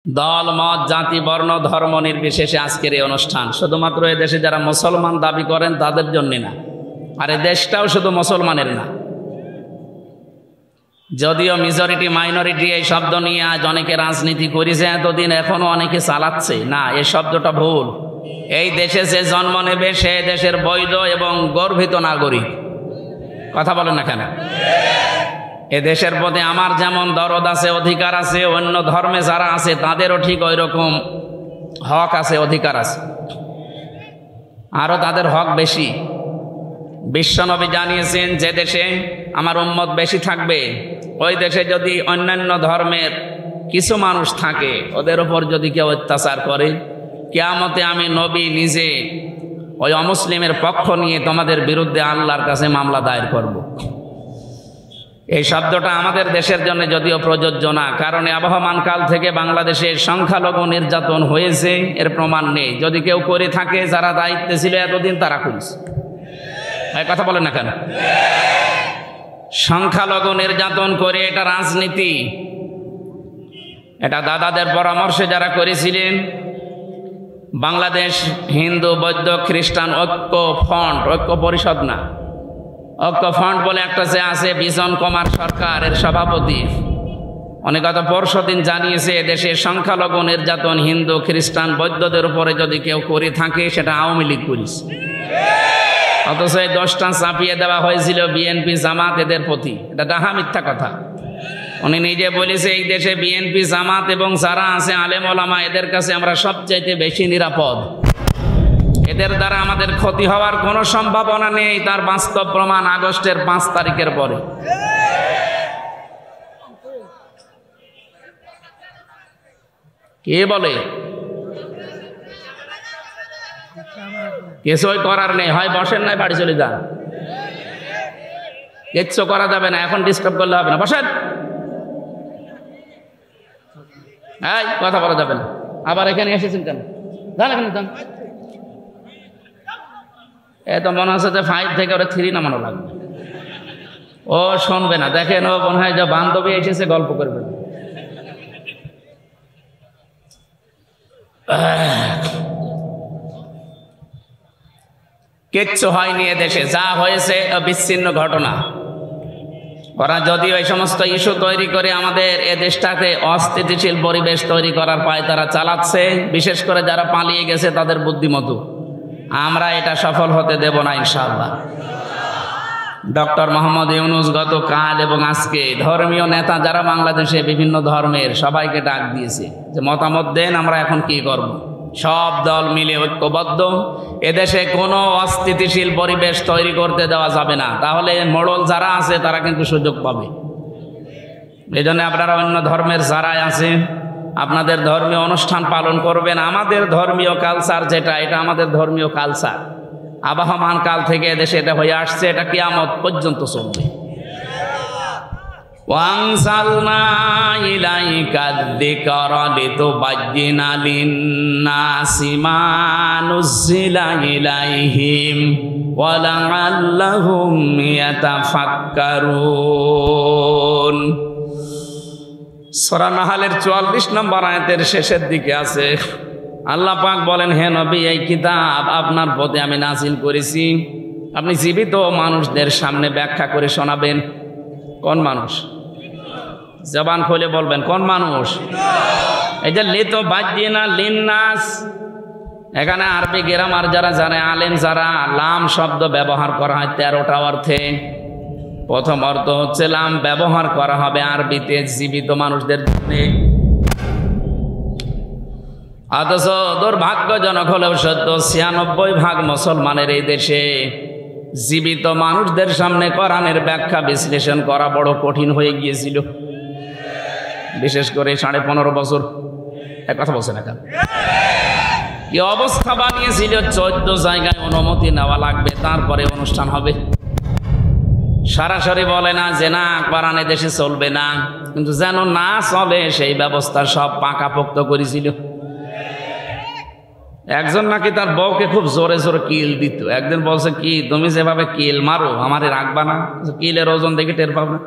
দল মত জাতি বর্ণ ধর্ম নির্বিশেষে আজকের এই অনুষ্ঠান শুধুমাত্র এই দেশে যারা মুসলমান দাবি করেন তাদের জন্য না, আর এই দেশটাও শুধু মুসলমানের না। যদিও মেজরিটি মাইনরিটি এই শব্দ নিয়ে আজ অনেকে রাজনীতি করেছে এতদিন, এখনো অনেকে চালাচ্ছে, না, এই শব্দটা ভুল। এই দেশে যে জন্ম নেবে সে দেশের বৈধ এবং গর্বিত নাগরিক। কথা বলেন না কেন? এ দেশের প্রতি আমার যেমন দরদ আছে, অধিকার আছে, অন্য ধর্মে যারা আছে তাদেরও ঠিক ওই রকম হক আছে, অধিকার আছে, আরও তাদের হক বেশি। বিশ্বনবী জানিয়েছেন যে দেশে আমার উম্মত বেশি থাকবে ওই দেশে যদি অন্যান্য ধর্মের কিছু মানুষ থাকে ওদের উপর যদি কেউ অত্যাচার করে, কিয়ামতে আমি নবী নিজে ওই অমুসলিমের পক্ষ নিয়ে তোমাদের বিরুদ্ধে আল্লাহর কাছে মামলা দায়ের করব। এই শব্দটা আমাদের দেশের জন্য যদিও প্রযোজ্য না, কারণ আবহমান কাল থেকে বাংলাদেশের সংখ্যালঘু নির্যাতন হয়েছে, এর প্রমাণ নেই। যদি কেউ করে থাকে, যারা দায়িত্বে ছিল এতদিন তারা করেছে। কথা বলেন না কেন? সংখ্যালঘু নির্যাতন করে এটা রাজনীতি, এটা দাদাদের পরামর্শে যারা করেছিলেন। বাংলাদেশ হিন্দু বৌদ্ধ খ্রিস্টান ঐক্য ফ্রন্ট, ঐক্য পরিষদ না, ঐক্য ফ্রন্ট বলে একটা যে আছে, বিজন কুমার সরকার এর সভাপতি, অনেক গত পরশু দিন জানিয়েছে দেশের সংখ্যালঘু নির্যাতন হিন্দু খ্রিস্টান বৌদ্ধদের উপরে যদি কেউ করে থাকে সেটা আওয়ামী লীগ করেছে। অথচ এই দোষটা চাপিয়ে দেওয়া হয়েছিল বিএনপি জামাত এদের প্রতি। এটা ডাহা মিথ্যা কথা। উনি নিজে বলেছে এই দেশে বিএনপি জামাত এবং যারা আছে আলেম ওলামা এদের কাছে আমরা সবচাইতে বেশি নিরাপদ, এদের দ্বারা আমাদের ক্ষতি হওয়ার কোনো সম্ভাবনা নেই। তার বাস্তব প্রমাণ আগস্টের 5 তারিখের পরে। কে বলে? কিছুই করার নেই, হয় বসেন নাই বাড়ি চলে যান, কিচ্ছু করা যাবে না, এখন ডিস্টার্ব করলে হবে না, বসেন। এই কথা বলা যাবে না। আবার এখানে এসেছেন কেন? যান এখানে যান। এ তো মনে হচ্ছে যে 5 থেকে ওরা 3 নামানো লাগবে। ও শুনবে না, দেখেন ও মনে হয় যে বান্ধবী এসেছে গল্প করবে। কিচ্ছু হয়নি এদেশে, যা হয়েছে বিচ্ছিন্ন ঘটনা। ওরা যদিও এই সমস্ত ইস্যু তৈরি করে আমাদের এ দেশটাকে অস্থিতিশীল পরিবেশ তৈরি করার পায় তারা চালাচ্ছে, বিশেষ করে যারা পালিয়ে গেছে তাদের বুদ্ধিমতো। আমরা এটা সফল হতে দেব না ইনশাআল্লাহ। ডক্টর মোহাম্মদ ইউনূস গতকাল এবং আজকে ধর্মীয় নেতা যারা বাংলাদেশে বিভিন্ন ধর্মের সবাইকে ডাক দিয়েছে যে মতামত দেন, আমরা এখন কি করব। সব দল মিলে ঐক্যবদ্ধ, এদেশে কোনো অস্থিতিশীল পরিবেশ তৈরি করতে দেওয়া যাবে না, তাহলে মোড়ল যারা আছে তারা কিন্তু সুযোগ পাবে। এই জন্য আপনারা অন্য ধর্মের যারাই আছে আপনাদের ধর্মীয় অনুষ্ঠান পালন করবেন। আমাদের ধর্মীয় কালচার যেটা, এটা আমাদের ধর্মীয় কালচার, আবহমান কাল থেকে এদেশে এটা হয়ে আসছে, এটা কিয়ামত পর্যন্ত চলবে। ওয়ানসালনা ইলাইকা যিকরা লিতুবায়্যিনা লিন-নাসি মা নুযিলা ইলাইহিম ওয়া লাআল্লাহুম ইয়াতাফাক্কারুন। সূরা নাহলের 44 নম্বর আয়াতের শেষের দিকে আছে, আল্লাহ পাক বলেন, হে নবী, এই কিতাব আপনার প্রতি আমি নাযিল করেছি, আপনি জীবিত মানুষদের সামনে ব্যাখ্যা করে শোনাবেন। কোন মানুষ? জবান খুলে বলবেন, কোন মানুষ? এই যে লিতুবায়্যিনা লিন-নাস, এখানে আরবি গ্রামার যারা জানে, আলেম যারা, লাম শব্দ ব্যবহার করা হয় 13টা অর্থে। প্রথম অর্থ হচ্ছে লাম ব্যবহার করা হবে আরবিতে জীবিত মানুষদের জন্য। অথচ দুর্ভাগ্যজনক হলেও সত্য, 96% মুসলমানের এই দেশে জীবিত মানুষদের সামনে কোরআনের ব্যাখ্যা বিশ্লেষণ করা বড় কঠিন হয়ে গিয়েছিল। বিশেষ করে 15.5 বছর এক কথা বলছে না কেন, কি অবস্থা বানিয়েছিল। 14 জায়গায় অনুমতি নেওয়া লাগবে, তারপরে অনুষ্ঠান হবে। সরাসরি বলে না যে না কোরআন দেশে চলবে না, কিন্তু যেন না চলে সেই ব্যবস্থা সব পাকাপোক্ত করেছিল। একজন নাকি তার বউকে খুব জোরে জোরে কিল দিত। একদিন বলছে, কি তুমি যেভাবে কিল মারো আমারে রাখবা না? কিলের ওজন দেখে টের পাবো না।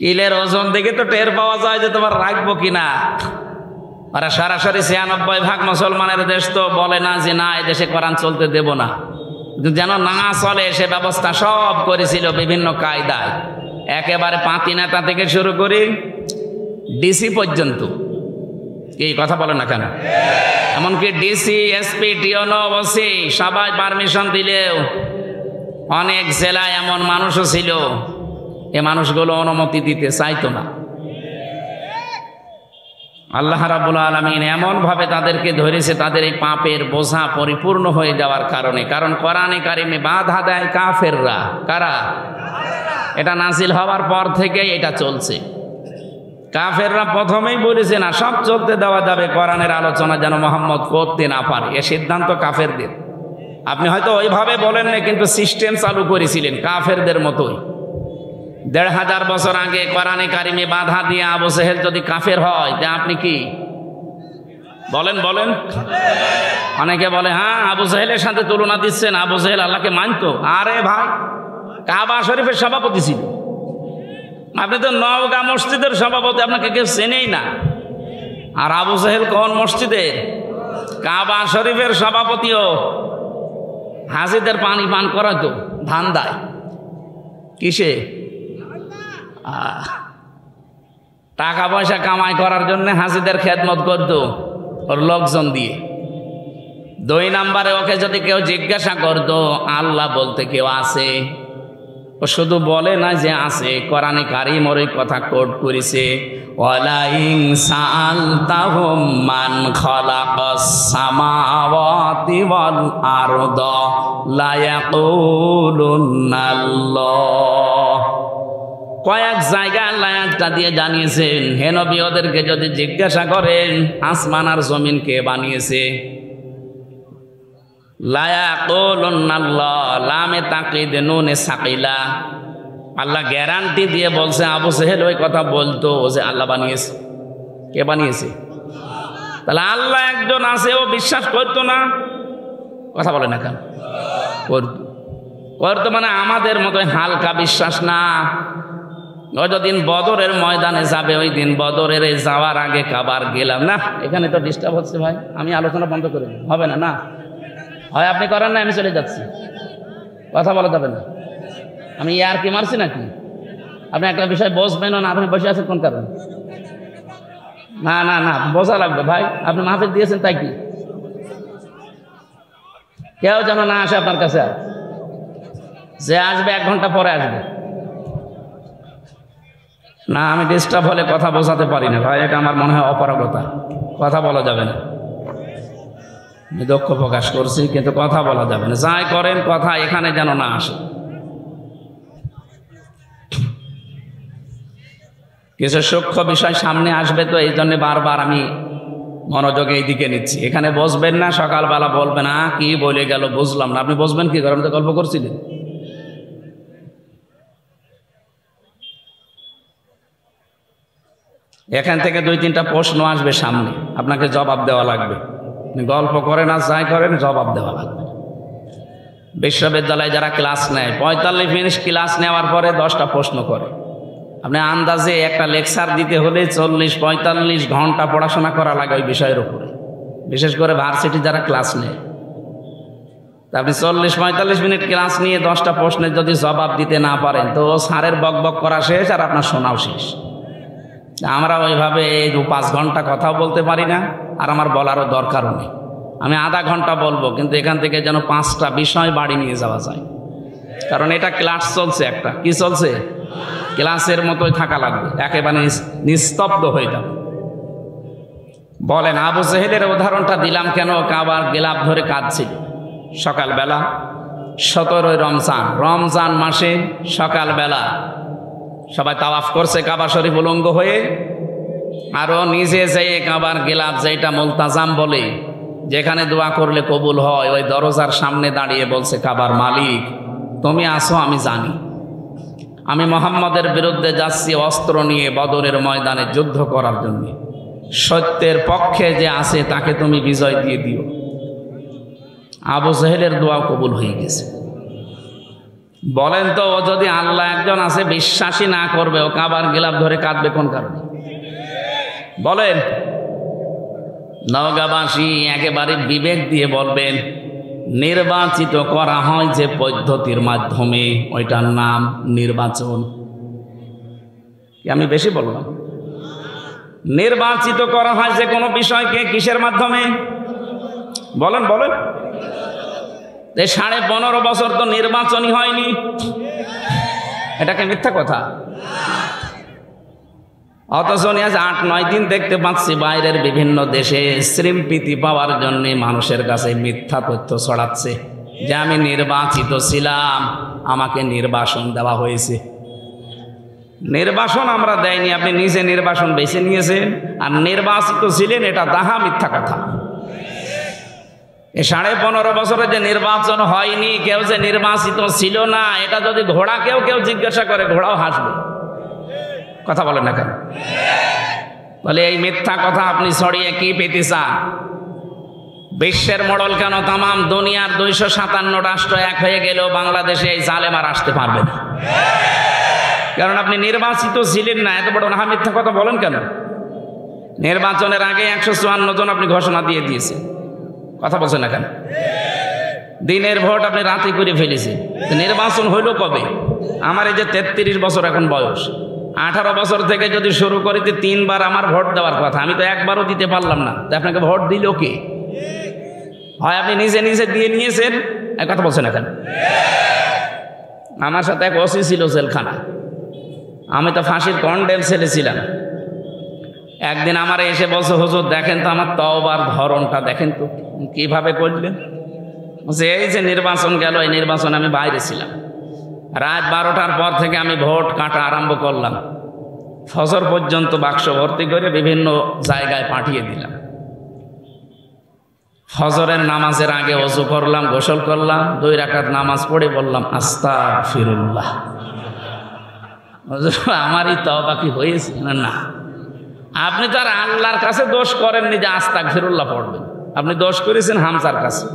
কিলের ওজন দেখে তো টের পাওয়া যায় যে তোমার রাখবো কিনা। ওরা সরাসরি ৯৬% মুসলমানের দেশ তো বলে না যে না এদেশে কোরআন চলতে দেব না, কিন্তু যেন না চলে সে ব্যবস্থা সব করেছিল বিভিন্ন কায়দায়, একেবারে পাতি নেতা থেকে শুরু করে ডিসি পর্যন্ত। এই কথা বলে না কেন? এমনকি ডিসি, এসপি, টিওনো, ওসি সবাই পারমিশন দিলেও অনেক জেলায় এমন মানুষও ছিল এ মানুষগুলো অনুমতি দিতে চাইতো না। আল্লাহ রাব্বুল আলামিন এমন ভাবে তাদেরকে ধরেছে তাদের এই পাপের বোঝা পরিপূর্ণ হয়ে যাওয়ার কারণে। কারণ কোরআনে কারিমে বাধা দেয় কাফেররা। কারা? এটা নাজিল হওয়ার পর থেকেই এটা চলছে। কাফেররা প্রথমেই বলেছে না সব চলতে দেওয়া যাবে, কোরআনের আলোচনা যেন মুহাম্মদ করতে না পারে, এ সিদ্ধান্ত কাফেরদের। আপনি হয়তো ওইভাবে বলেন না, কিন্তু সিস্টেম চালু করেছিলেন কাফেরদের মতোই। ১৫০০ বছর আগে কোরআনে কারিমে বাধা দিয়ে আবু জেহেল যদি কাফের হয় তা আপনি কি বলেন? বলেন। অনেকে বলে হ্যাঁ আবু জেহেলের সাথে তুলনা দিচ্ছেন, আবু জেহেল আল্লাহকে মানতো। আরে ভাই, কাবা শরীফের সভাপতি ছিল, আপনি তো নওগাঁ মসজিদের সভাপতি, আপনাকে কেউ চেনেই না। আর আবু জেহেল কোন মসজিদের? কাবা শরীফের সভাপতিও। হাজিদের পানি পান করাতো ধান্দায়। কিসে? টাকা পয়সা কামাই করার জন্য হাজিদের খেদমত করত ওর লোকজন দিয়ে। ২ নম্বরে ওকে যদি কেউ জিজ্ঞাসা করতো আল্লাহ বলতে কেউ আছে, ও শুধু বলে না যে আছে, কোরআনে কারিম ওর এই কথা কোট করেছে, ওয়ালা ইন সাআলতাহুম মান খালাকাস সামাওয়াতি ওয়াল আরদা লা ইয়াকুলুনাল্লাহ। কয়েক জায়গায় আল্লাহ একটা দিয়ে জানিয়েছেন, হে নবী ওদেরকে যদি জিজ্ঞাসা করেন আসমান আর জমিন কে বানিয়েছে, লা ইয়াকুলুনাল্লাহ, লামে তাকিদ নুনে সাকিলা, আল্লাহ গ্যারান্টি দিয়ে বলছে আবু জেহেল ওই কথা বলতো যে আল্লাহ বানিয়েছে। কে বানিয়েছে? তাহলে আল্লাহ একজন আছে ও বিশ্বাস করতো না? কথা বলে না কেন? করতো মানে আমাদের মতো হালকা বিশ্বাস না। ওই দিন বদরের ময়দানে যাবে, ওই দিন বদরের যাওয়ার আগে কাবার গেলাম না। এখানে তো ডিস্টার্ব হচ্ছে ভাই, আমি আলোচনা বন্ধ করে দিই, হবে না? না হয় আপনি করেন না, আমি চলে যাচ্ছি, কথা বলা যাবে না। আমি আর কি মারছি নাকি? আপনি একটা বিষয় বসবেন না, আপনি বসে আছেন কোন কারণে? না না না, বোঝা লাগবে ভাই, আপনি মাহফিল দিয়েছেন তাই কি? কেউ যেন না আসে আপনার কাছে, আর যে আসবে 1 ঘন্টা পরে আসবে না। আমি ডিস্টার্ব হলে কথা বোঝাতে পারি না ভাই, এটা আমার মনে হয় অপারগতা, কথা বলা যাবে না। আমি দুঃখ প্রকাশ করছি, কিন্তু কথা বলা যাবে না। যাই করেন কথা এখানে যেন না আসে। কিছু সূক্ষ্ম বিষয় সামনে আসবে, তো এই জন্য বারবার আমি মনোযোগ এই দিকে নিচ্ছি। এখানে বসবেন না, সকালবেলা বলবেন কি বলে গেল বুঝলাম না। আপনি বসবেন কি? গরম তো গল্প করছিলেন। এখান থেকে ২-৩টা প্রশ্ন আসবে সামনে, আপনাকে জবাব দেওয়া লাগবে। আপনি গল্প করেন আর যাই করেন জবাব দেওয়া লাগবে। বিশ্ববিদ্যালয়ে যারা ক্লাস নেয় ৪৫ মিনিট ক্লাস নেওয়ার পরে 10টা প্রশ্ন করে। আপনি আন্দাজে একটা লেকচার দিতে হলে ৪০-৪৫ ঘন্টা পড়াশোনা করা লাগে ওই বিষয়ের উপরে, বিশেষ করে ভার্সিটি যারা ক্লাস নেয়। তা আপনি ৪০-৪৫ মিনিট ক্লাস নিয়ে 10টা প্রশ্নের যদি জবাব দিতে না পারেন তো স্যারের বকবক করা শেষ আর আপনার শোনাও শেষ। আমরা ওইভাবে ২-৫ ঘন্টা কথাও বলতে পারি না, আর আমার বলারও দরকারও নেই। আমি আধা ঘন্টা বলবো, কিন্তু এখান থেকে যেন 5টা বিষয় বাড়ি নিয়ে যাওয়া যায়। কারণ এটা ক্লাস চলছে, একটা কি চলছে, ক্লাসের মতোই থাকা লাগবে, একেবারে নিস্তব্ধ হয়ে যাবে। বলেন আবু জেহেলের উদাহরণটা দিলাম কেন? কাবার গিলাফ ধরে কাঁদছিল সকালবেলা, 17 রমজান মাসে সকালবেলা সবাই তাওয়াফ করছে কাবা শরীফ উলঙ্গ হয়ে, আরও নিজে যেয়ে কাবার গিলাফ, যেটা মুলতাজাম বলে, যেখানে দোয়া করলে কবুল হয়, ওই দরজার সামনে দাঁড়িয়ে বলছে কাবার মালিক তুমি আসো, আমি জানি আমি মুহাম্মদের বিরুদ্ধে যাচ্ছি অস্ত্র নিয়ে বদরের ময়দানে যুদ্ধ করার জন্য। সত্যের পক্ষে যে আছে তাকে তুমি বিজয় দিয়ে দিও। আবু জেহেলের দোয়া কবুল হয়ে গেছে। বলেন তো, ও যদি আল্লাহ একজন আছে বিশ্বাসই না করবে, ও কাবার গিলাফ ধরে কাঁদবে কোন কারণে? বলেন। নওগাঁবাসী একেবারে বিবেক দিয়ে বলবেন, নির্বাচিত করা হয় যে পদ্ধতির মাধ্যমে, ওইটার নাম নির্বাচন। আমি বেশি বললাম? নির্বাচিত করা হয় যে কোনো বিষয়কে কিসের মাধ্যমে? বলেন বলেন। 15.5 বছর তো নির্বাচনই হয়নি, এটাকে মিথ্যা কথা? অথচ আজ 8-9 দিন দেখতে পাচ্ছি বাইরের বিভিন্ন দেশে শ্রীমপ্রীতি পাওয়ার জন্য মানুষের কাছে মিথ্যা তথ্য ছড়াচ্ছে যে আমি নির্বাচিত ছিলাম, আমাকে নির্বাসন দেওয়া হয়েছে। নির্বাসন আমরা দেয়নি, আপনি নিজে নির্বাসন বেছে নিয়েছেন, আর নির্বাচিত ছিলেন, এটা দাহা মিথ্যা কথা। এই 15.5 বছরে যে নির্বাচন হয়নি, কেউ যে নির্বাচিত ছিল না, এটা যদি ঘোড়াকেও কেউ জিজ্ঞাসা করে, ঘোড়াও হাসবে। কথা বলেন না কেন? বলে এই মিথ্যা কথা আপনি ছড়িয়ে কি পেতে চান? বিশ্বের মডেল কেন তামাম দুনিয়ার 257 রাষ্ট্র এক হয়ে গেলেও বাংলাদেশে এই জালেম আর আসতে পারবে না, কারণ আপনি নির্বাচিত ছিলেন না। এত বড় না মিথ্যা কথা বলেন কেন? নির্বাচনের আগে 154 জন আপনি ঘোষণা দিয়ে দিয়েছেন, কথা বলছেন না কেন? দিনের ভোট আপনি রাতে করে ফেলেছেন, নির্বাচন হইল কবে? আমার এই যে 33 বছর এখন বয়স, 18 বছর থেকে যদি শুরু করিতে 3 বার আমার ভোট দেওয়ার কথা, আমি তো একবারও দিতে পারলাম না, তো আপনাকে ভোট দিল কে? হয় আপনি নিজে নিজে দিয়ে নিয়েছেন, এক কথা বলছেন না কেন? আমার সাথে এক ওসি ছিল জেলখানা, আমি তো ফাঁসির কন্ডেম ছেলে ছিলাম। একদিন আমার এসে বলছে, হুজুর দেখেন তো আমার তওবার ধরনটা দেখেন তো কিভাবে করলেন। এই যে নির্বাচন গেল, এই নির্বাচন আমি বাইরে ছিলাম, রাত 12টার পর থেকে আমি ভোট কাটা আরম্ভ করলাম, ফজর পর্যন্ত বাক্স ভর্তি করে বিভিন্ন জায়গায় পাঠিয়ে দিলাম। ফজরের নামাজের আগে ওযু করলাম, গোসল করলাম, 2 রাকাত নামাজ পড়ে বললাম আস্তাগফিরুল্লাহ। আমারই তওবা কি হয়েছে? না, আপনি তো আর আল্লাহর কাছে দোষ করেননি যে আস্তাগফিরুল্লাহ পড়বেন, আপনি দোষ করেছেন হামজার কাছে।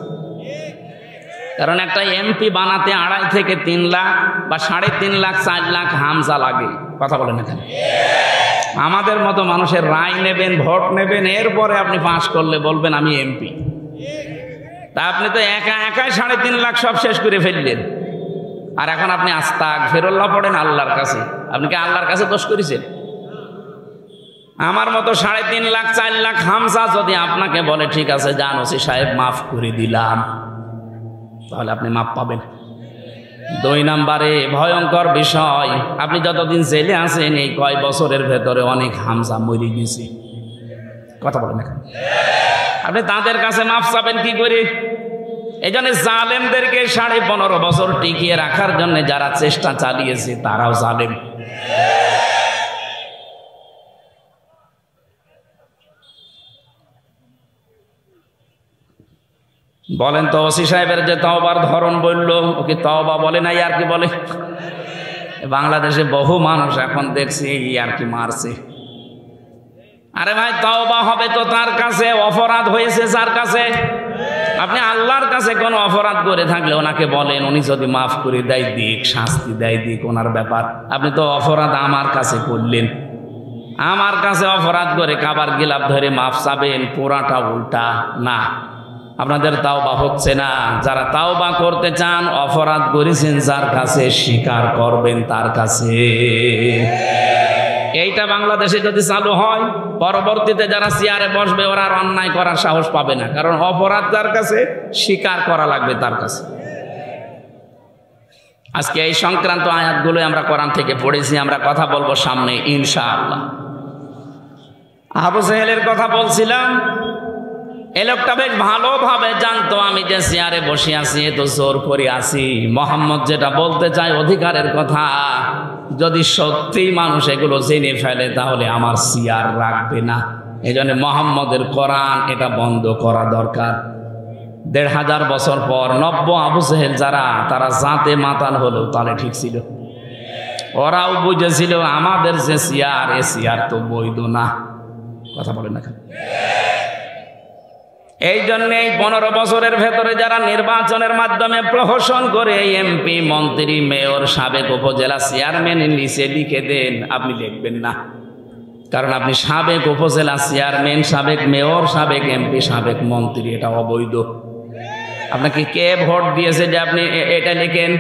কারণ একটা এমপি বানাতে 2.5 থেকে 3 লাখ বা 3.5 লাখ 4 লাখ হামজা লাগে, কথা বলেন এখানে। আমাদের মতো মানুষের রায় নেবেন, ভোট নেবেন, এরপরে আপনি পাশ করলে বলবেন আমি এমপি। তা আপনি তো একাই 3.5 লাখ সব শেষ করে ফেললেন, আর এখন আপনি আস্তাগফিরুল্লাহ পড়েন আল্লাহর কাছে। আপনি কি আল্লাহর কাছে দোষ করেছেন? আমার মতো 3.5 লাখ 4 লাখ হামজা যদি আপনাকে বলে ঠিক আছে যান ওসি সাহেব মাফ করে দিলাম, তাহলে আপনি মাপ পাবেন। 2 নম্বরে ভয়ঙ্কর বিষয়, আপনি যতদিন জেলে আছেন এই কয় বছরের ভেতরে অনেক হামজা মরে গেছে, কথা বলেন না। আপনি তাদের কাছে মাফ চাবেন কি করে? এই জন্য জালেমদেরকে 15.5 বছর টিকিয়ে রাখার জন্য যারা চেষ্টা চালিয়েছে তারাও জালেম। বলেন তো, ওসি সাহেবের যে তওবার ধরন বললো, ওকে তওবা বলে নাই আর কি বলে? বাংলাদেশে বহু মানুষ এখন দেখছি আর কি মারছে। আরে ভাই, তওবা হবে তো তার কাছে, অপরাধ হয়েছে যার কাছে। আপনি আল্লাহর কাছে কোনো অপরাধ করে থাকলে ওনাকে বলেন, উনি যদি মাফ করে দেয় দিক, শাস্তি দেয় দিক, ওনার ব্যাপার। আপনি তো অপরাধ আমার কাছে করলেন, আমার কাছে অপরাধ করে কাবার গিলাফ ধরে মাফ চাবেন, পুরাটা উল্টা না। আপনাদের তাওবা হচ্ছে না। যারা তাওবা করতে চান, অপরাধ করেছেন যার কাছে, স্বীকার করবেন তার কাছে। এইটা বাংলাদেশে যদি চালু হয়, পরবর্তীতে যারা চেয়ারে বসবে ওরা আর অন্যায় করার সাহস পাবে না, কারণ অপরাধ যার কাছে, স্বীকার করা লাগবে তার কাছে। আজকে এই সংক্রান্ত আয়াতগুলো আমরা কোরআন থেকে পড়েছি, আমরা কথা বলবো সামনে ইনশাআল্লাহ। আবু জেহেলের কথা বলছিলাম, এ লোকটা বেশ ভালোভাবে জানতো আমি যে চেয়ারে বসে আছি, এ তো জোর করে আছি। মোহাম্মদ যেটা বলতে চায় অধিকারের কথা, যদি সত্যি মানুষ এগুলো জেনে ফেলে তাহলে আমার চেয়ার রাখবে না। এই জন্য মোহাম্মদের কোরআন এটা বন্ধ করা দরকার। 1500 বছর পর নব্য আবু জেহেল যারা, তারা জাতে মাতাল হলো, তাহলে ঠিক ছিল। ওরাও বুঝেছিল আমাদের যে চেয়ার, এ চেয়ার তো বৈধ না, কথা বলে না। এই জন্য এই 15 বছরের ভেতরে যারা নির্বাচনের মাধ্যমে প্রহসন করে এমপি, মন্ত্রী, মেয়র, সাবেক উপজেলা চেয়ারম্যানের নিচে লিখে দেন, আপনি লিখবেন না। কারণ আপনি সাবেক উপজেলা চেয়ারম্যান, সাবেক মেয়র, সাবেক এমপি, সাবেক মন্ত্রী, এটা অবৈধ। আপনাকে কে ভোট দিয়েছে যে আপনি এটা লিখেন?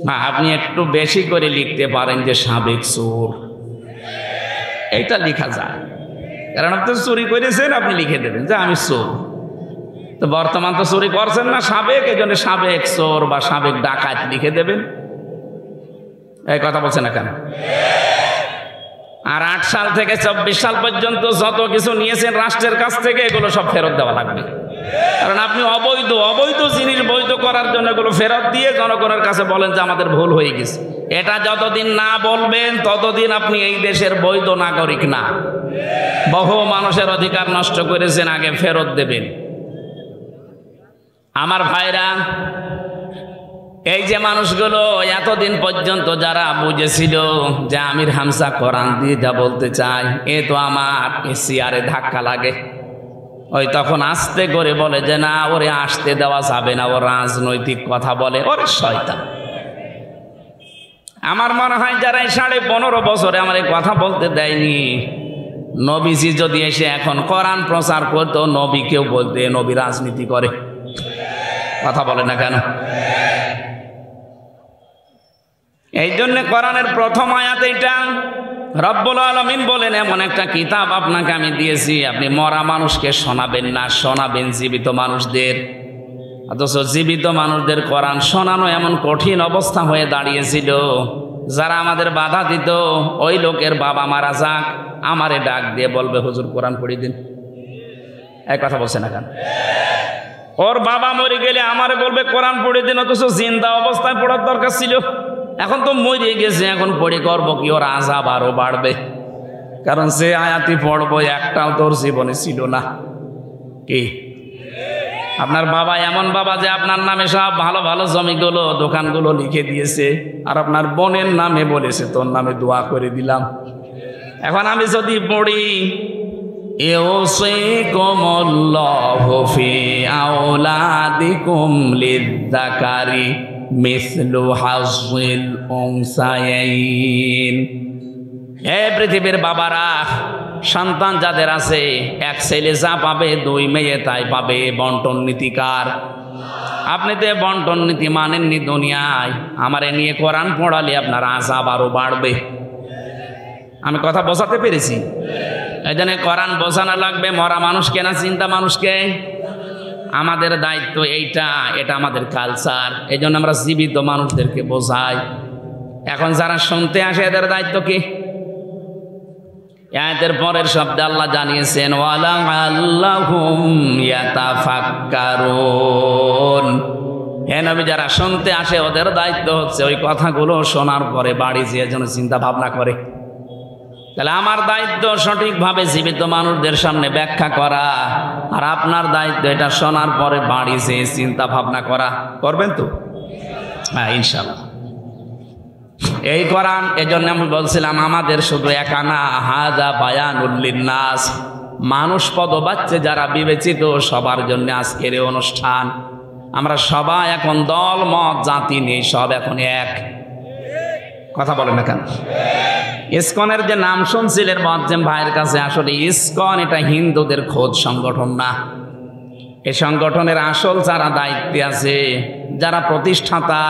হ্যাঁ, আপনি একটু বেশি করে লিখতে পারেন যে সাবেক চোর, এটা লেখা যায়। কারণ আপনি চুরি করেছেন, আপনি লিখে দেবেন যে আমি চোর। তো বর্তমান তো চুরি করছেন না, সাবেক, এই জন্য সাবেক চোর বা সাবেক ডাকাত লিখে দেবেন। এই কথা বলছেন না কেন? আর 8 সাল থেকে 24 সাল পর্যন্ত যত কিছু নিয়েছেন রাষ্ট্রের কাছ থেকে, এগুলো সব ফেরত দেওয়া লাগবে। কারণ আপনি অবৈধ জিনিস বৈধ করার জন্য এগুলো ফেরত দিয়ে জনগণের কাছে বলেন যে আমাদের ভুল হয়ে গেছে। এটা যতদিন না বলবেন ততদিন আপনি এই দেশের বৈধ নাগরিক না। বহু মানুষের অধিকার নষ্ট করেছেন, আগে ফেরত দেবেন। আমার ভাইরা, এই যে মানুষগুলো এতদিন পর্যন্ত যারা বুঝেছিল যে আমির হামজা কোরআন দিয়ে যা বলতে চায়, এ তো আমার চেয়ারে ধাক্কা লাগে, ওই তখন আস্তে করে বলে যে না, ওরে আসতে দেওয়া যাবে না, ও রাজনৈতিক কথা বলে, ওরে শয়তান। আমার মনে হয় যারা 15.5 বছরে আমার এই কথা বলতে দেয়নি, নবীজি যদি এসে এখন কোরআন প্রচার করতো, নবীকেও বলতে নবী রাজনীতি করে। কথা বলে না কেন? এই জন্য কোরআনের প্রথম আয়াত এটা। রব্বুল আলামিন বলেন, এমন একটা কিতাব আপনাকে আমি দিয়েছি, আপনি মরা মানুষকে শোনাবেন না, শোনাবেন জীবিত মানুষদের। অথচ জীবিত মানুষদের কোরআন শোনানো এমন কঠিন অবস্থা হয়ে দাঁড়িয়েছিল, যারা আমাদের বাধা দিত, ওই লোকের বাবা মারা যাক, আমারে ডাক দিয়ে বলবে হুজুর কোরআন পড়িয়ে দিন। এই কথা বলছে না কেন? ওর বাবা মরে গেলে আমারে বলবে কোরআন পড়িয়ে দিন, অথচ জিন্দা অবস্থায় পড়ার দরকার ছিল। এখন তো মরে গেছে, এখন পড়ে করবো কি? ওর আযাব আরো বাড়বে। কারণ সে আয়াতি পড়বো একটাও তোর জীবনে ছিল না। কি আপনার বাবা এমন বাবা যে আপনার নামে সব ভালো ভালো জমিগুলো, দোকানগুলো লিখে দিয়েছে, আর আপনার বোনের নামে বলেছে তোর নামে দোয়া করে দিলাম। এখন আমি যদি পড়ি ইউসিকুমুল্লাহু ফি আওলাদিকুম লিয-যাকারি মিসলু হাযযিল উনসায়াইন। হে পৃথিবীর বাবারা, সন্তান যাদের আছে, এক ছেলে যা পাবে 2 মেয়ে তাই পাবে। বন্টন নীতিকার। আপনি তো বন্টন নীতি মানেননি দুনিয়ায়, আমারে নিয়ে কোরআন পড়ালে আপনার আযাব আরো বাড়বে। আমি কথা বোঝাতে পেরেছি? এই জন্য কোরআন বোঝানো লাগবে, মরা মানুষকে না, চিন্তা মানুষকে। আমাদের দায়িত্ব এইটা, এটা আমাদের কালচার। এই জন্য আমরা জীবিত মানুষদেরকে বোঝাই। এখন যারা শুনতে আসে এদের দায়িত্ব কি? আয়াতের পরের শব্দে আল্লাহ জানিয়েছেন ওয়ালাআল্লাহুম ইয়াতাফাক্কারুন। হে নবী, যারা শুনতে আসে ওদের দায়িত্ব হচ্ছে ওই কথাগুলো শোনার পরে বাড়ি যেয়ে যেন চিন্তা ভাবনা করে। তাহলে আমার দায়িত্ব সঠিকভাবে জীবিত মানুষদের সামনে ব্যাখ্যা করা, আর আপনার দায়িত্ব এটা শোনার পরে বাড়ি যেয়ে চিন্তা ভাবনা করা। করবেন তো? হ্যাঁ, ইনশাআল্লাহ। এই কোরআন, এজন্য আমি বলছিলাম আমাদের শুধু একা না, হাযা বায়ানুল লিন্নাস, মানুষ পদবাচ্চে যারা বিবেচিত সবার জন্য আজকের এই অনুষ্ঠান। আমরা সবাই এখন দল মত জাতি নেই, সব এখন এক। কথা বলেন না কেন? ইসকনের যে নাম শুনছিলেন মুয়াজ্জিম ভাইয়ের কাছে, আসলে ইসকন এটা হিন্দুদের খোদ সংগঠন না। এই সংগঠনের আসল যারা দায়িত্বে আছে, যারা প্রতিষ্ঠাতা,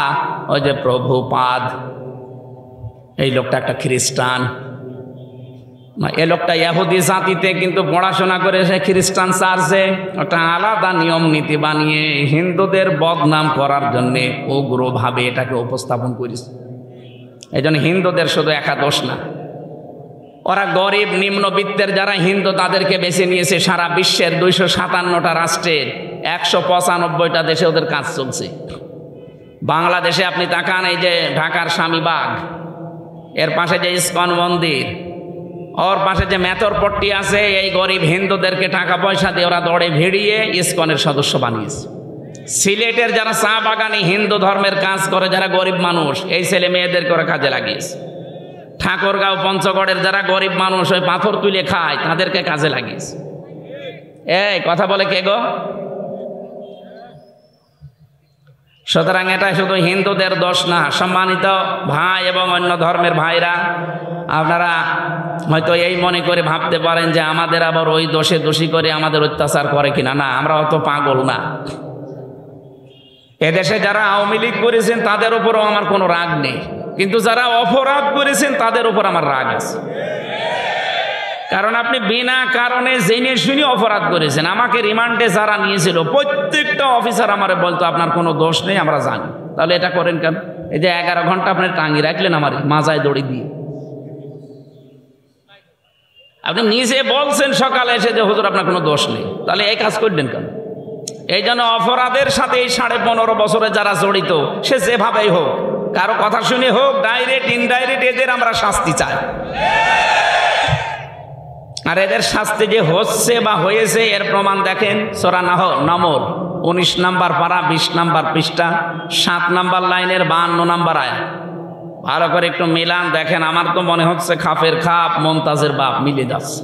ওই যে প্রভুপাদ, এই লোকটা একটা খ্রিস্টান। এই লোকটা ইহুদি জাতিতে কিন্তু পড়াশোনা করে সে খ্রিস্টান চার্চে একটা আলাদা নিয়ম নীতি বানিয়ে হিন্দুদের বদনাম করার জন্যে উগ্রভাবে এটাকে উপস্থাপন করেছে। এই জন্য হিন্দুদের শুধু একা দোষ না, ওরা গরিব নিম্নবিত্তের যারা হিন্দু তাদেরকে বেছে নিয়েছে। সারা বিশ্বের 257টা রাষ্ট্রের 195টা দেশে ওদের কাজ চলছে। বাংলাদেশে আপনি তাকান, এই যে ঢাকার স্বামীবাগ, এর পাশে যে ইসকন মন্দির, ওর পাশে যে মেথরপট্টি আছে, এই গরিব হিন্দুদেরকে টাকা পয়সা দিয়ে ওরা দৌড়ে ভিড়িয়ে ইসকনের সদস্য বানিয়েছে। সিলেটের যারা চা বাগানে হিন্দু ধর্মের কাজ করে, যারা গরিব মানুষ, এই ছেলে মেয়েদেরকে ওরা কাজে লাগিয়েছে। ঠাকুরগাঁও পঞ্চগড়ের যারা গরিব মানুষ ওই পাথর তুলে খায়, তাদেরকে কাজে লাগিয়েছে। এই কথা বলে কে গো? সুতরাং এটা শুধু হিন্দুদের দোষ না, সম্মানিত ভাই এবং অন্য ধর্মের ভাইরা, আপনারা হয়তো এই মনে করে ভাবতে পারেন যে আমাদের আবার ওই দোষে দোষী করে আমাদের অত্যাচার করে কিনা। না, আমরা অত পাগল না। এদেশে যারা আওয়ামী লীগ করেছেন তাদের উপরও আমার কোনো রাগ নেই, কিন্তু যারা অপরাধ করেছেন তাদের উপর আমার রাগ আছে। কারণ আপনি বিনা কারণে জেনে শুনে অপরাধ করেছেন। আমাকে রিমান্ডে যারা নিয়েছিল প্রত্যেকটা অফিসার আমারে বলতো আপনার কোনো দোষ নেই, আমরা জানি। তাহলে এটা করেন কেন? এই যে 11 ঘন্টা আপনি টাঙিয়ে রাখলেন আমার মাজায় দড়ি দিয়ে। আপনি নিজে বলছেন সকালে এসে যে হুজুর আপনার কোনো দোষ নেই, তাহলে এই কাজ করবেন কেন? এই জন্য অপরাধের সাথে এই 15.5 বছরে যারা জড়িত, সে যেভাবেই হোক, কারো কথা শুনে হোক, ডাইরেক্ট ইনডাইরেক্ট, এদের আমরা শাস্তি চাই। আর এদের শাস্তি যে হচ্ছে বা হয়েছে এর প্রমাণ দেখেন সূরা নমল 19 নম্বর পারা 20 নম্বর পৃষ্ঠা 7 নম্বর লাইনের 52 নম্বর আয়াত। ভালো করে একটু মিলান দেখেন। আমার তো মনে হচ্ছে খাফের খাপ মুমতাজের বাপ মিলে যাচ্ছে।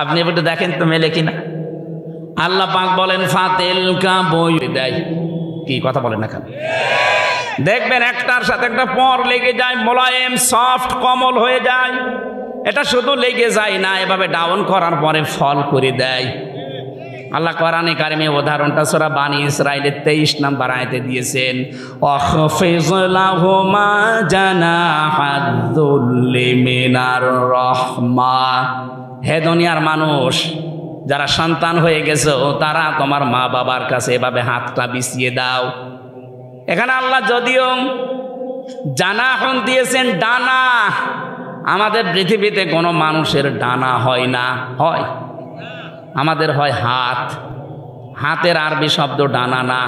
আপনি একটু দেখেন তো মেলে কিনা। আল্লাহ পাক বলেন ফাতিলকা বই দেয়, কি কথা বলেন না কেন? দেখবেন একটার সাথে একটা পর লেগে যায়, মোলায়েম সফট কোমল হয়ে যায়। এটা শুধু লেগে যায় না, এভাবে ডাউন করার পরে ফল করে দেয়। আল্লাহ কোরআনে কারিমে উদাহরণটা সূরা বানি ইসরাইলের 23 নম্বর আয়াতে দিয়েছেন, ওয়াখফিজ লাহুমা জানাহাদ-দুল্লি মিনার রাহমা। হে দুনিয়ার মানুষ, যারা সন্তান হয়ে গেছো তারা তোমার মা বাবার কাছে এভাবে হাতটা বিছিয়ে দাও। এখানে আল্লাহ যদিও জানাহন দিয়েছেন ডানা, আমাদের পৃথিবীতে কোনো মানুষের ডানা হয় না, হয় আমাদের হয় হাত। হাতের আরবি শব্দ ডানা না,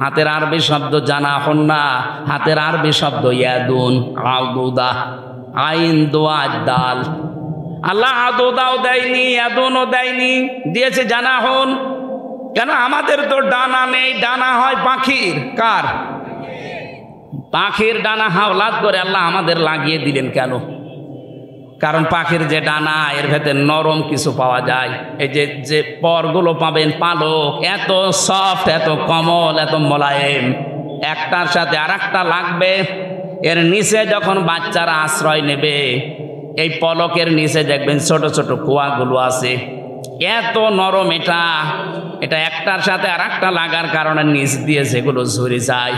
হাতের আরবি শব্দ জানাহন না, হাতের আরবি শব্দ ইয়াদুন, আদুদা, আইন দোয়া দাল। আল্লাহ আদুদাও দেয়নি, ইয়াদুনও দেয়নি, দিয়েছে জানাহন। কেন? আমাদের তো ডানা নেই, ডানা হয় পাখির। কার? পাখির ডানা হাওলাত করে আল্লাহ আমাদের লাগিয়ে দিলেন কেন? কারণ পাখির যে ডানা, এর ভেতরে নরম কিছু পাওয়া যায়। এই যে পরগুলো পাবেন, পালক এত সফট, এত কোমল, এত মোলায়েম, একটার সাথে আর একটা লাগবে। এর নিচে যখন বাচ্চারা আশ্রয় নেবে, এই পলকের নিচে দেখবেন ছোট ছোট কুয়াগুলো আছে, এত নরম এটা একটার সাথে আর একটা লাগার কারণে নিচ দিয়ে যেগুলো ঝরে যায়,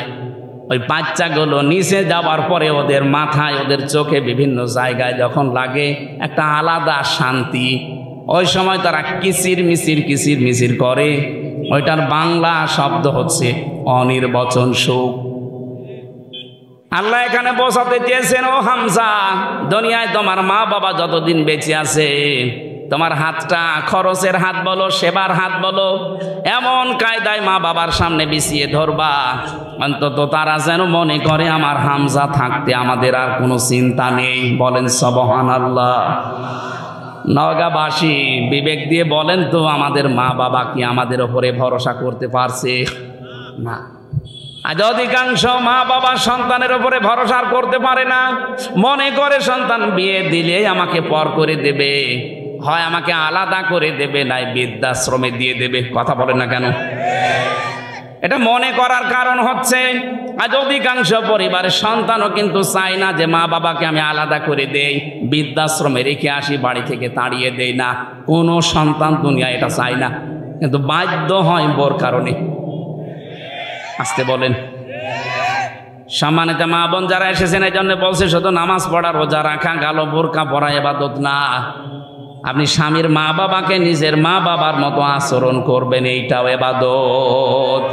ওই বাচ্চাগুলো নিচে যাওয়ার পরে ওদের মাথায়, ওদের চোখে, বিভিন্ন জায়গায় যখন লাগে একটা আলাদা শান্তি। ওই সময় তারা কিচির মিচির করে। ওইটার বাংলা শব্দ হচ্ছে অনির্বচন সুখ। আল্লাহ এখানে বোঝাতে চেয়েছেন, ও হামজা, দুনিয়ায় তোমার মা বাবা যতদিন বেঁচে আছে, তোমার হাতটা খরচের হাত বলো, সেবার হাত বলো, এমন কায়দায় মা বাবার সামনে বিছিয়ে ধরবা, অন্তত তারা যেন মনে করে আমার হামজা থাকতে আমাদের আর কোনো চিন্তা নেই। বলেন সুবহানাল্লাহ। নওগাঁবাসী বিবেক দিয়ে বলেন তো, আমাদের মা বাবা কি আমাদের ওপরে ভরসা করতে পারছে? না। আজ অধিকাংশ মা বাবা সন্তানের উপরে ভরসা করতে পারে না। মনে করে সন্তান বিয়ে দিলে আমাকে পর করে দেবে, হয় আমাকে আলাদা করে দেবে, নাই বৃদ্ধাশ্রমে দিয়ে দেবে। কথা বলে না কেন? এটা মনে করার কারণ হচ্ছে আজ অধিকাংশ পরিবারের সন্তানও কিন্তু চায় না যে মা বাবাকে আমি আলাদা করে দেই, বৃদ্ধাশ্রমে রেখে আসি, বাড়ি থেকে তাড়িয়ে দেই না। কোনো সন্তান দুনিয়া এটা চায় না, কিন্তু বাধ্য হয় বোর কারণে। আসতে বলেন। সম্মানিত মা বোন যারা এসেছেন, এই জন্য বলছে শুধু নামাজ পড়া, রোজা রাখা, গালো বোরকা পরা ইবাদত না। আপনি স্বামীর মা বাবাকে নিজের মা বাবার মতো আচরণ করবেন, এইটাও ইবাদত।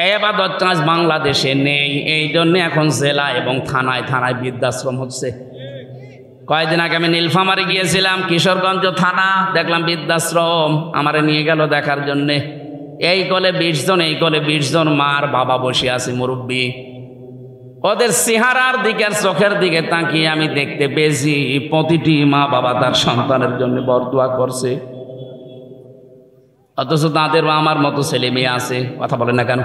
এই ইবাদত কাজ বাংলাদেশে নেই, এই জন্য এখন জেলা এবং থানায় থানায় বৃদ্ধাশ্রম হচ্ছে। কয়েকদিন আগে আমি নীলফামারী গিয়েছিলাম, কিশোরগঞ্জ থানা, দেখলাম বৃদ্ধাশ্রম। আমারে নিয়ে গেল দেখার জন্যে। এই কোলে 20 জন, এই কোলে 20 জন মার বাবা বসে আছে, মুরব্বী। ওদের চেহারার দিকে আর চোখের দিকে তাকিয়ে আমি দেখতে পেয়েছি প্রতিটি মা বাবা তার সন্তানের জন্য বরদোয়া করছে, অথচ তাদের আমার মতো ছেলে মেয়ে আছে। কথা বলেন না কেন?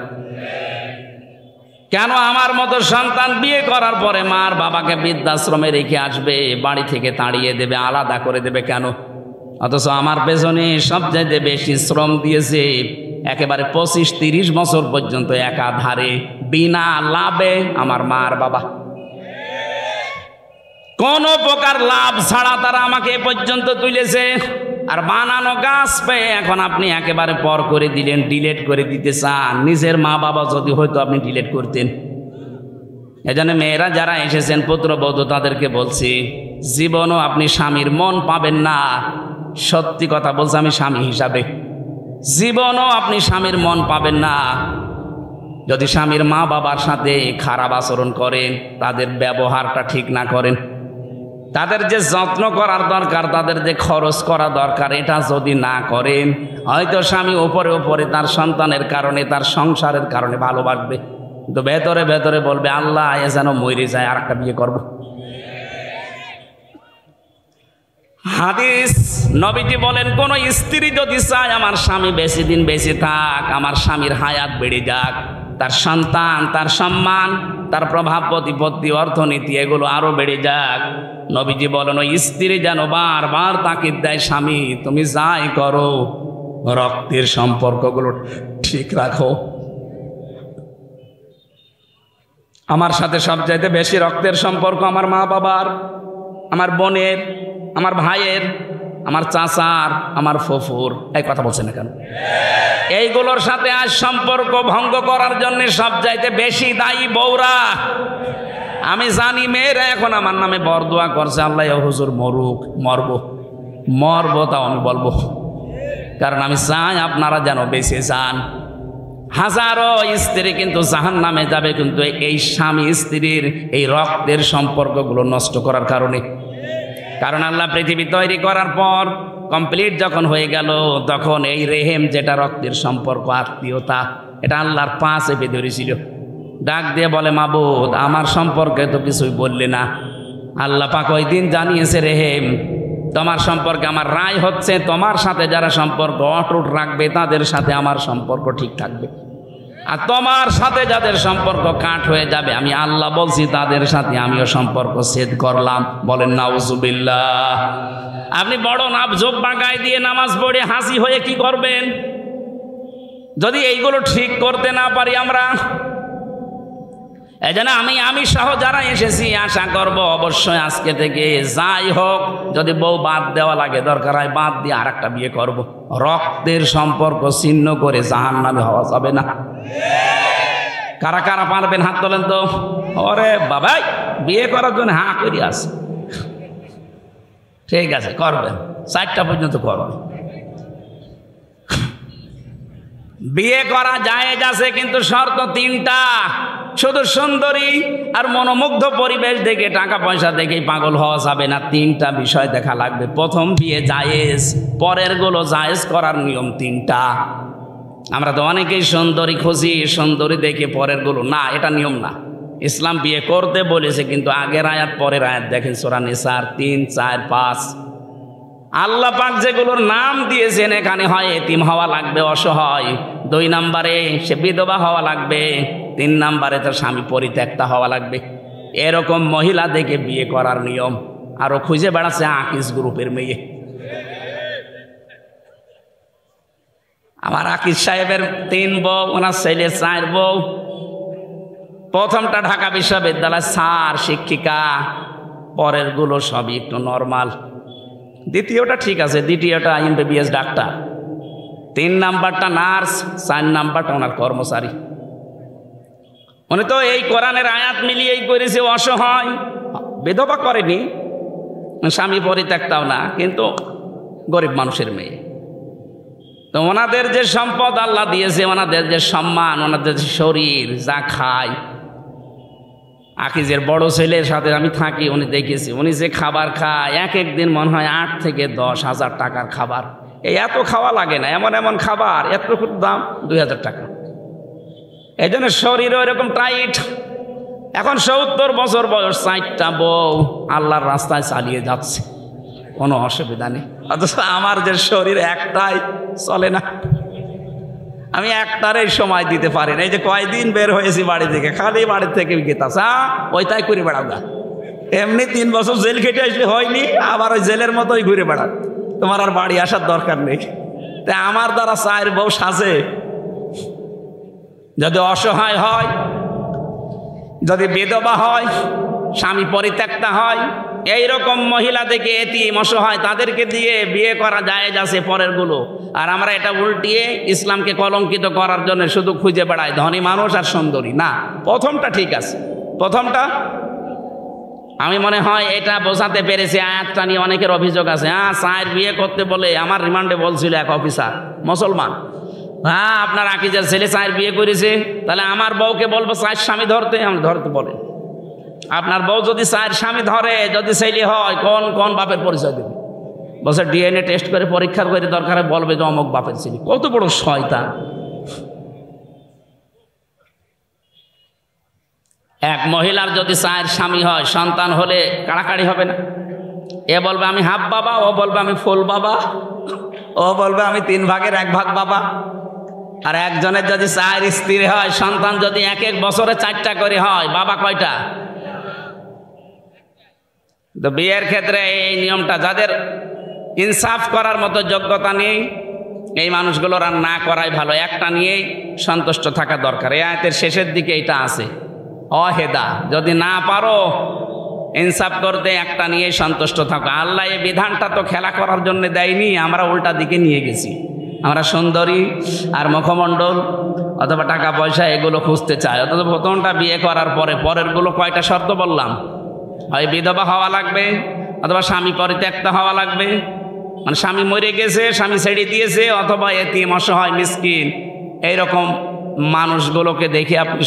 কেন আমার মতো সন্তান বিয়ে করার পরে মার বাবাকে বৃদ্ধাশ্রমে রেখে আসবে, বাড়ি থেকে তাড়িয়ে দেবে, আলাদা করে দেবে? কেন? অথচ আমার পেছনে সবচেয়ে বেশি শ্রম দিয়েছে একেবারে 25-30 বছর পর্যন্ত একাধারে বিনা লাভে আমার মা আর বাবা। কোন প্রকার লাভ ছাড়া তারা আমাকে এ পর্যন্ত তুলেছে। আর বানানো গাছ পেয়ে এখন আপনি একেবারে পর করে দিলেন, ডিলেট করে দিতে চান। নিজের মা বাবা যদি হয়তো আপনি ডিলেট করতেন। এজন্য মেয়েরা যারা এসেছেন পুত্রবধূ, তাদেরকে বলছি, জীবনও আপনি স্বামীর মন পাবেন না। সত্যি কথা বলছি আমি স্বামী হিসাবে, জীবনও আপনি স্বামীর মন পাবেন না যদি স্বামীর মা বাবার সাথে খারাপ আচরণ করেন, তাদের ব্যবহারটা ঠিক না করেন, তাদের যে যত্ন করার দরকার, তাদের যে খরচ করা দরকার, এটা যদি না করেন, হয়তো স্বামী উপরে উপরে তার সন্তানের কারণে, তার সংসারের কারণে ভালোবাসবে, কিন্তু ভেতরে ভেতরে বলবে আল্লাহ এ যেন মরে যায়, আর একটা বিয়ে করবো। হাদিস নবীজি বলেন, কোন স্ত্রী যদি চায় আমার স্বামী বেশি দিন বেঁচে থাক, আমার স্বামীর হায়াত বেড়ে যাক, তার সন্তান, তার সম্মান, তার প্রভাব প্রতিপত্তি, অর্থনীতি এগুলো আরো বেড়ে যাক, নবীজি বলেন ওই স্ত্রী যেন বারবার তাকিদ দেয়, স্বামী তুমি যাই করো রক্তের সম্পর্কগুলো ঠিক রাখো। আমার সাথে সবচাইতে বেশি রক্তের সম্পর্ক আমার মা বাবার, আমার বোনের, আমার ভাইয়ের, আমার চাচার, আমার ফুফুর। এই কথা বলছে না কেন? এইগুলোর সাথে আজ সম্পর্ক ভঙ্গ করার জন্য সবচাইতে বেশি দায়ী বউরা। আমি জানি মেয়েরা এখন আমার নামে বরদোয়া করছে, আল্লাহ হুজুর মরুক, মরবো তাও আমি বলবো, কারণ আমি চাই আপনারা যেন বেঁচে যান। হাজারো স্ত্রী কিন্তু জাহান্নামে যাবে, কিন্তু এই স্বামী স্ত্রীর এই রক্তের সম্পর্কগুলো নষ্ট করার কারণে। কারণ আল্লাহ পৃথিবী তৈরি করার পর কমপ্লিট যখন হয়ে গেল, তখন এই রেহেম যেটা রক্তের সম্পর্ক, আত্মীয়তা, এটা আল্লাহর পা চেপে ধরেছিল। ডাক দিয়ে বলে মাবুদ আমার সম্পর্কে তো কিছুই বললে না। আল্লাহ পাক ওই দিন জানিয়েছে, রেহেম তোমার সম্পর্কে আমার রায় হচ্ছে, তোমার সাথে যারা সম্পর্ক অটুট রাখবে তাদের সাথে আমার সম্পর্ক ঠিক থাকবে, আর তোমার সাথে যাদের সম্পর্ক কাট হয়ে যাবে, আমি আল্লাহ বলছি তাদের সাথে আমিও সম্পর্ক ছেদ করলাম। বলেন নাউজুবিল্লাহ। আপনি বড় জোব্বা গায়ে দিয়ে নামাজ পড়ে হাসি হয়ে কি করবেন যদি এইগুলো ঠিক করতে না পারি আমরা? এজন্য আমি সহ যারা এসেছি আশা করব অবশ্যই আজকে থেকে যাই হোক, যদি বউ বাদ দেওয়া লাগে দরকার হয় বাদ দিয়ে আর একটা বিয়ে করব। রক্তের সম্পর্ক ছিন্ন করে জাহান্নামে হওয়া যাবে না। কারা কারা পারবেন হাত তোলেন তো। ওরে বাবাই বিয়ে করার জন্য হাঁ করি আছে, ঠিক আছে করবেন, 4টা পর্যন্ত করবেন। বিয়ে করা জায়েজ আছে, কিন্তু শর্ত 3টা। শুধু সুন্দরী আর মনোমুগ্ধ পরিবেশ দেখে, টাকা পয়সা দেখেই পাগল হওয়া যাবে না। 3টা বিষয় দেখা লাগবে। প্রথম বিয়ে জায়েজ, পরের গুলো জায়েজ করার নিয়ম 3টা। আমরা তো অনেকেই সুন্দরী খুঁজি, সুন্দরী দেখে পরের গুলো না, এটা নিয়ম না। ইসলাম বিয়ে করতে বলেছে, কিন্তু আগের আয়াত পরের আয়াত দেখেন, সূরা নিসার 3, 4, 5। আল্লাহ পাক যেগুলোর নাম দিয়েছেন, এখানে হয় এতিম হওয়া লাগবে, অসহায়, 2 নম্বরে সে বিধবা হওয়া লাগবে, 3 নম্বরে তার স্বামী পরিত্যক্তা হওয়া লাগবে। এরকম মহিলা দেখে বিয়ে করার নিয়ম। আরো খুঁজে বেড়াচ্ছে আকিস গ্রুপের মেয়ে। আমার আকিস সাহেবের 3 বউ, ওনার ছেলে 4 বউ। প্রথমটা ঢাকা বিশ্ববিদ্যালয় স্যার, শিক্ষিকা, পরের গুলো সবই একটু নর্মাল। দ্বিতীয়টা ঠিক আছে, দ্বিতীয়টা MBBS ডাক্তার, 3 নাম্বারটা নার্স, 4 নাম্বারটা ওনার কর্মচারী। উনি তো এই কোরআনের আয়াত মিলিয়েই করেছে, অসহায়, বিধবা করেনি, স্বামী পরিত্যক্তাও না, কিন্তু গরিব মানুষের মেয়ে। তো ওনাদের যে সম্পদ আল্লাহ দিয়েছে, ওনাদের যে সম্মান, ওনাদের যে শরীর যা খায়, আকিজের বড় ছেলের সাথে আমি থাকি, উনি দেখেছি উনি যে খাবার খায়, এক একদিন মনে হয় 8 থেকে 10 হাজার টাকার খাবার। এই এত খাওয়া লাগে না, এমন এমন খাবার, এত দাম 2000 টাকা। এই জন্য শরীরও এরকম টাইট। এখন 70 বছর বয়স, 4টা বউ, আল্লাহর রাস্তায় চালিয়ে যাচ্ছে, কোনো অসুবিধা নেই। অথচ আমার যে শরীর একটাই চলে না, আমি একটারই সময় দিতে পারি না। এই যে কয়দিন বের হয়েছি বাড়ি থেকে, খালি বাড়ি থেকে গেতাছে, ওই তাই করে বেড়াও না। এমনি 3 বছর জেল খেটে আসলে হয়নি, আবার ওই জেলের মতোই ঘুরে বেড়াও। তোমার আর বাড়ি আসার দরকার নেই। তাই আমার দ্বারা চায়ের বউ সাজে? যদি অসহায় হয়, যদি বিধবা হয়, স্বামী পরিত্যক্তা হয়, এইরকম মহিলা থেকে এতিম অসহায় তাদেরকে দিয়ে বিয়ে করা জায়েজ আছে পরের গুলো। আর আমরা এটা উল্টিয়ে ইসলামকে কলঙ্কিত করার জন্য শুধু খুঁজে বেড়াই ধনী মানুষ আর সুন্দরী। না, প্রথমটা ঠিক আছে। প্রথমটা আমি মনে হয় এটা বোঝাতে পেরেছি। আয়াতটা নিয়ে অনেকের অভিযোগ আছে, চায়ের বিয়ে করতে বলে আমার রিমান্ডে বলছিল এক অফিসার মুসলমান, আপনার আকিজের ছেলে চায়ের বিয়ে করেছে, তাহলে আমার বউকে বলবো চায়ের স্বামী ধরতে? আমি ধরতে বলে, আপনার বউ যদি চায়ের স্বামী ধরে, যদি ছেলে হয়, কোন কোন বাপের পরিচয় দেবে? বলছে ডিএনএ টেস্ট করে পরীক্ষা করে দরকারে বলবে যে অমুক বাপের ছেলে। কত বড় শয়তান! এক মহিলার যদি চায়ের স্বামী হয়, সন্তান হলে কাড়াকাড়ি হবে না? এ বলবে আমি হাফ বাবা, ও বলবে আমি ফুল বাবা, ও বলবে আমি 3 ভাগের 1 ভাগ বাবা। আর একজনের যদি চায়ের স্ত্রী হয়, সন্তান যদি এক এক বছরে 4টা করে হয়, বাবা কয়টা? তো বিয়ের ক্ষেত্রে এই নিয়মটা, যাদের ইনসাফ করার মতো যোগ্যতা নেই এই মানুষগুলোর আর না করাই ভালো। একটা নিয়েই সন্তুষ্ট থাকা দরকার। এই আয়াতের শেষের দিকে এটা আছে, অহেদা, যদি না পারো ইনসাফ করতে একটা নিয়েই সন্তুষ্ট থাকো। আল্লাহ এই বিধানটা তো খেলা করার জন্য দেয়নি, আমরা উল্টা দিকে নিয়ে গেছি। আমরা সুন্দরী আর মুখমণ্ডল অথবা টাকা পয়সা এগুলো খুঁজতে চাই। অথচ প্রথমটা বিয়ে করার পরে পরেরগুলো কয়টা শর্ত বললাম? হয় বিধবা হওয়া লাগবে, অথবা স্বামী পরিত্যক্তা হওয়া লাগবে, মানে স্বামী মরে গেছে, স্বামী ছেড়ে দিয়েছে, অথবা এতিম অসহায় মিসকিন। এইরকম মানুষগুলোকে দেখে আপনি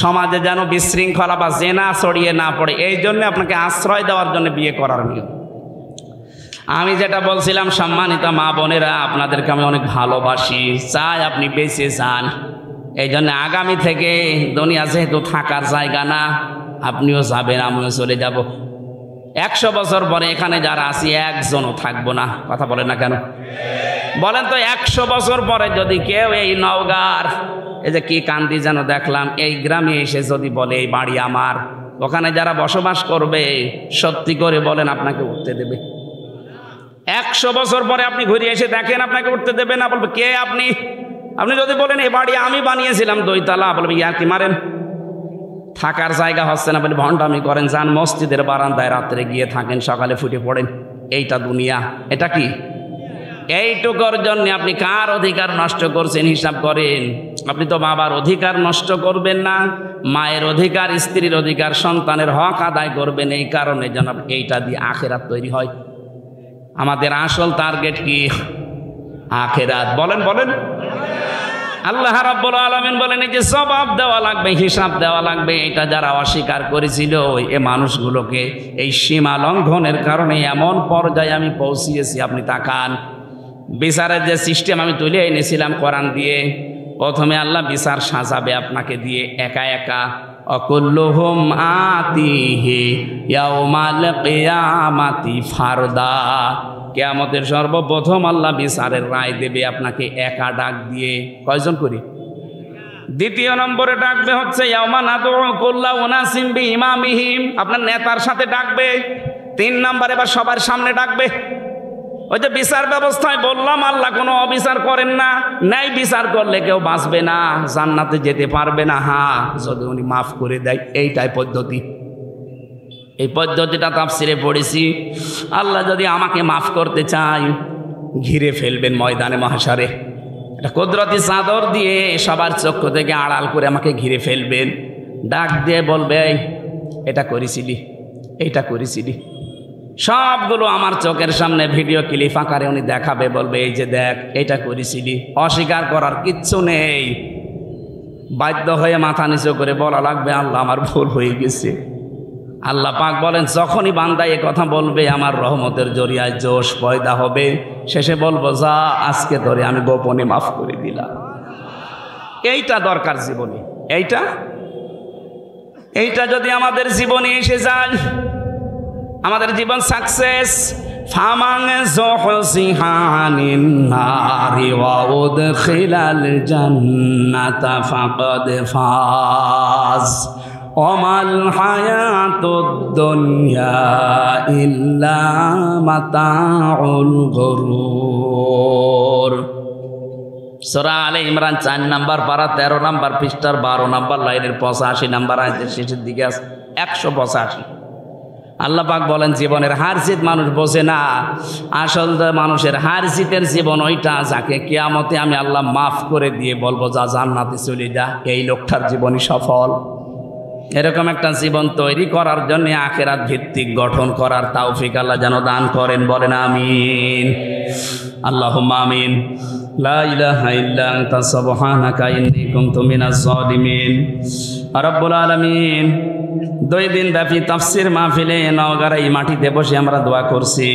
সমাজে যেন বিশৃঙ্খলা বা জেনা ছড়িয়ে না পড়ে, এই জন্য আপনাকে আশ্রয় দেওয়ার জন্য বিয়ে করার নিয়ম। আমি যেটা বলছিলাম, সম্মানিত মা বোনেরা, আপনাদেরকে আমি অনেক ভালোবাসি, চাই আপনি বেঁচে যান। এই জন্য আগামী থেকে দুনিয়া যেহেতু থাকার জায়গা না, আপনিও যাবেন, আমিও চলে যাব। 100 বছর পরে এখানে যারা আছি একজনও থাকবো না। কথা বলেন না কেন? বলেন তো, 100 বছর পরে যদি কেউ এই নওগাঁর, এই যে কি কান্দি যেন দেখলাম, এই গ্রামে এসে যদি বলে এই বাড়ি আমার, ওখানে যারা বসবাস করবে সত্যি করে বলেন আপনাকে উঠতে দেবে? 100 বছর পরে আপনি ঘুরে এসে দেখেন আপনাকে উঠতে দেবে না? বলবে কে আপনি? আপনি যদি বলেন এই বাড়ি আমি বানিয়েছিলাম 2 তলা, বলবে ইয়ার কি মারেন, থাকার জায়গা হচ্ছে না বলে ভণ্ডামি করেন। যান মসজিদের বারান্দায় রাত্রে গিয়ে থাকেন, সকালে ফুটে পড়েন। এইটা দুনিয়া, এটা কি? এইটুকুর জন্য আপনি কার অধিকার নষ্ট করছেন হিসাব করেন। আপনি তো বাবার অধিকার নষ্ট করবেন না, মায়ের অধিকার, স্ত্রীর অধিকার, সন্তানের হক আদায় করবেন। এই কারণে যেন এইটা দিয়ে আখেরাত তৈরি হয়। আমাদের আসল টার্গেট কি? আখেরাত। বলেন বলেন। আল্লাহ রাব্বুল আলামিন বলেন এই যে জবাব দেওয়া লাগবে, হিসাব দেওয়া লাগবে, এটা যারা অস্বীকার করেছিল এই মানুষগুলোকে এই সীমা লঙ্ঘনের কারণে এমন পর্যায়ে আমি পৌঁছিয়েছি। আপনি তাকান, বিচারের যে সিস্টেম আমি তুলে এনেছিলাম কোরআন দিয়ে, প্রথমে আল্লাহ বিচার সাজাবে আপনাকে দিয়ে একা একা। অকুল্লুহুম আতিহি ইয়াউমাল কিয়ামাতি ফারদা। কিয়ামতের সর্বপ্রথম আল্লাহ বিচারের রায় দেবে আপনাকে একা ডাক দিয়ে। কয়জন করি? দ্বিতীয় নম্বরে ডাকবে হচ্ছে ইয়াউমা নাদউ কুল্লা উনাসিম বিইমামিহিম, আপনার নেতার সাথে ডাকবে। 3 নম্বরে এবার সবার সামনে ডাকবে। ওই যে বিচার ব্যবস্থায় বললাম আল্লাহ কোনো অবিচার করেন না, ন্যায় বিচার করলে কেউ বাঁচবে না, জান্নাতে যেতে পারবে না। হ্যাঁ, যদি উনি মাফ করে দেয়, এইটাই পদ্ধতি। এই পদ্ধতিটা তাফসিরে পড়েছি। আল্লাহ যদি আমাকে মাফ করতে চায়, ঘিরে ফেলবেন ময়দানে মাহশারে, এটা কুদরতি চাদর দিয়ে সবার চক্ষু থেকে আড়াল করে আমাকে ঘিরে ফেলবেন। ডাক দিয়ে বলবে এটা করেছিলি, এইটা করেছিলি, সবগুলো আমার চোখের সামনে ভিডিও ক্লিপ আকারে উনি দেখাবে, বলবে এই যে দেখ এটা করেছিলি। অস্বীকার করার কিচ্ছু নেই, বাধ্য হয়ে মাথা নিচু করে বলা লাগবে আল্লাহ আমার ভুল হয়ে গেছে। আল্লাহ পাক বলেন যখনই বান্দা এ কথা বলবে আমার রহমতের জরিয়ায় জোশ পয়দা হবে, শেষে বলবো যা আজকে ধরে আমি গোপনে মাফ করে দিলাম। এইটা দরকার জীবনে, এইটা যদি আমাদের জীবনে এসে যায়, আমাদের জীবন সাকসেস। ফামান যুহজিহানিন নারি ওয়া উদখিলাল জান্নাতা ফাকাদ ফাজ ওমাল হায়াতুদ দুনিয়া ইল্লা মাতাউল গুরুর। সূরা আলে ইমরান 4 নম্বর পারা 13 নম্বর পৃষ্ঠার 12 নম্বর লাইনের 85 নম্বর আয়াতের শেষের দিকে আছে 185। আল্লাহ পাক বলেন জীবনের হার জিত মানুষ বোঝে না, আসল মানুষের হার জিতের জীবন ওইটা যাকে কিয়ামতে আমি আল্লাহ মাফ করে দিয়ে বলবো যা জান্নাতে চলে যা, এই লোকটার জীবনই সফল। এরকম একটা জীবন তৈরি করার জন্য আখিরাত ভিত্তিক গঠন করার তৌফিক আল্লাহ যেন দান করেন, বলেন আমিন। আল্লাহুম্মা আমিন। লা ইলাহা ইল্লা আনতা সুবহানাকা ইন্নী কুনতু মিনাজ জালিমিন। রব্বুল আলামিন, 2 দিন ব্যাপী তাফসীর মাহফিলে নওগাঁর এই মাটিতে বসে আমরা দোয়া করছি।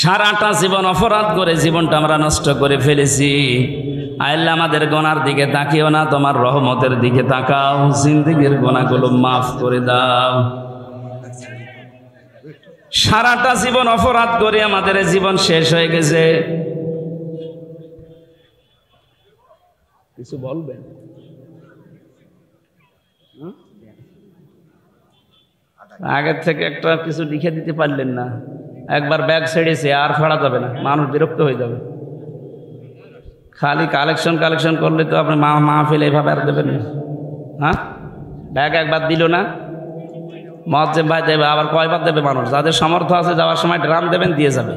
সারাটা জীবন অপরাধ করে জীবনটা আমরা নষ্ট করে ফেলেছি। আল্লাহ আমাদের গুনার দিকে তাকিও না, তোমার রহমতের দিকে তাকাও, জিন্দেগীর গুনাহগুলো মাফ করে দাও। সারাটা জীবন অপরাধ করে আমাদের জীবন শেষ হয়ে গেছে। কিছু বলবেন? আগের থেকে একটা কিছু লিখে দিতে পারলেন না, একবার ব্যাগ ছেড়েছে আর ফেরা যাবে না, মানুষ বিরক্ত হয়ে যাবে। খালি কালেকশন করলে তো আপনি মাহফিল এইভাবে আর দেবেন না। হ্যাঁ, ব্যাগ একবার দিল না, মজ্জেম ভাই দেবে, আবার কয়বার দেবে মানুষ? যাদের সামর্থ্য আছে যাওয়ার সময় ড্রাম দেবেন, দিয়ে যাবে।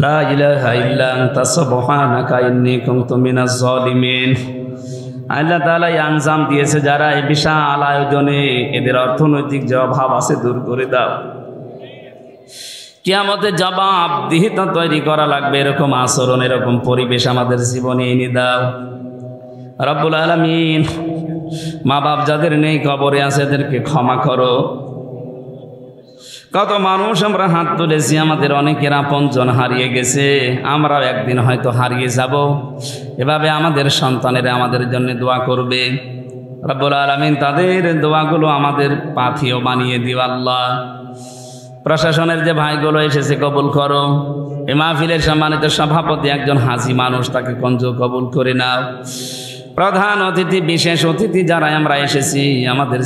লা ইলাহা ইল্লা আনতা সুবহানাকা ইন্নী কুনতু মিনাজ জালিমিন। আল্লাহ তাআলা আঞ্জাম দিয়েছে যারা এই বিশাল আয়োজনে, এদের অর্থনৈতিক যে অভাব আছে দূর করে দাও। কিয়ামতে জবাবদিহিতা তৈরি করা লাগবে এরকম আচরণ, এরকম পরিবেশ আমাদের জীবনে এনে দাও রব্বুল আলামিন। মা বাপ যাদের নেই কবরে আছে এদেরকে ক্ষমা করো। কত মানুষ আমরা হাত তুলেছি, আমাদের অনেকের আপনজন হারিয়ে গেছে, আমরাও একদিন হয়তো হারিয়ে যাব। এভাবে আমাদের সন্তানেরা আমাদের জন্য দোয়া করবে রব্বুল আলামিন। তাদের দোয়াগুলো আমাদের পাথেয় বানিয়ে দিও আল্লাহ। প্রশাসনের যে ভাইগুলো এসেছে কবুল করো। এই মাহফিলের সম্মানিত সভাপতি একজন হাজি মানুষ, তাকে কঞ্জ কবুল করে নাও। প্রধান অতিথি, বিশেষ অতিথি যারা আমরা এসেছি, আমাদের